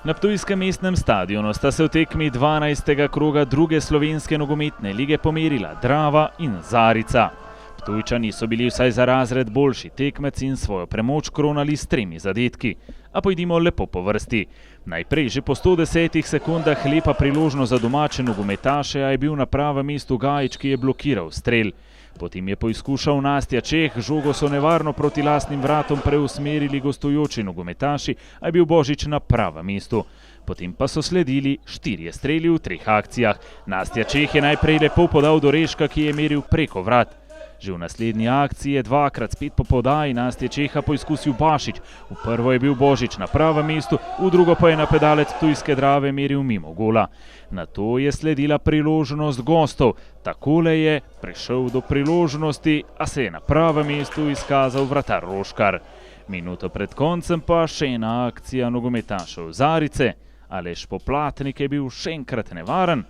Na ptujskem mestnem stadionu sta se v tekmi 12. kroga druge slovenske nogometne lige pomerila Drava in Zarica. Ptujčani so bili vsaj za razred boljši tekmec in svojo premoč kronali s 3 zadetki. A pojdimo lepo po vrsti. Najprej že po 110 sekundah lepa priložnost za domače nogometaše, a je bil na pravem mestu Gajič, ki je blokiral strel. Potem je poizkušal Nastja Čeh, žogo so nevarno proti lastnim vratom preusmerili gostujoči nogometaši, a je bil Božič na pravem mestu. Potem pa so sledili 4 streli v 3 akcijah. Nastja Čeh je najprej lepo podal do Reška, ki je meril preko vrat. Že v naslednji akciji je dvakrat spet po podaji Nastje Čeha poizkusil Bašič. V prvo je bil Božič na pravem mestu, v drugo pa je napadalec ptujske Drave meril mimo gola. Nato je sledila priložnost gostov. Takole je prišel do priložnosti, a se je na pravem mestu izkazal vratar Roškar. Minuto pred koncem pa še ena akcija nogometašev Zarice. Aleš Poplatnik je bil še enkrat nevaren,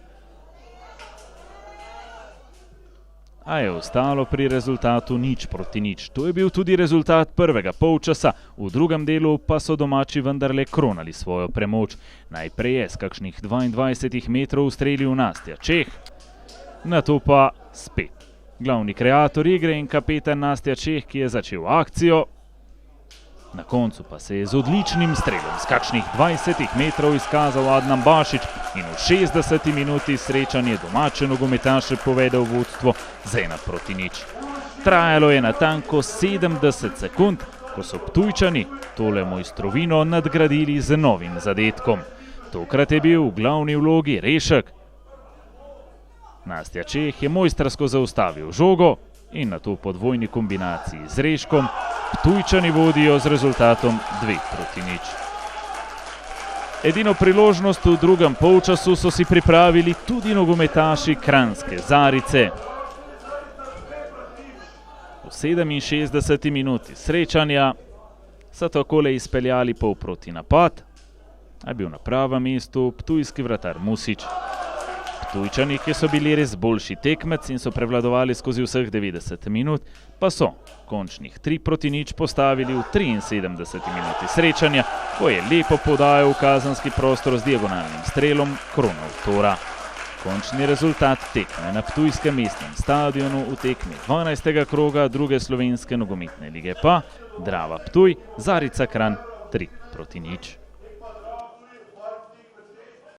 a je ostalo pri rezultatu 0:0. To je bil tudi rezultat prvega polčasa, v drugem delu pa so domači vendarle kronali svojo premoč. Najprej je s kakšnih 22 metrov ustrelil Nastja Čeh, nato pa spet glavni kreator igre in kapetan Nastja Čeh, ki je začel akcijo. Na koncu pa se je z odličnim strelom s kakšnih 20 metrov izkazal Adnan Bašič in v 60 minuti srečanje domače nogometaše povedel vodstvo z 1:0. Trajalo je natanko 70 sekund, ko so Ptujčani tole mojstrovino nadgradili z novim zadetkom. Tokrat je bil v glavni vlogi Rešek. Nastja Čeh je mojstrsko zaustavil žogo in na to po dvojni kombinaciji z Reškom Ptujčani vodijo z rezultatom 2:0. Edino priložnost v drugem polčasu so si pripravili tudi nogometaši kranjske Zarice. V 67 minuti srečanja so takole izpeljali polproti napad, a je bil na pravem mestu ptujski vratar Musič. Ptujčani, ki so bili res boljši tekmec in so prevladovali skozi vseh 90 minut, pa so končnih 3:0 postavili v 73 minuti srečanja, ko je lepo podajal v kazenski prostor z diagonalnim strelom kronal Tora. Končni rezultat tekme na ptujskem mestnem stadionu v tekmi 12. kroga druge slovenske nogometne lige pa Drava Ptuj, Zarica Kranj 3:0.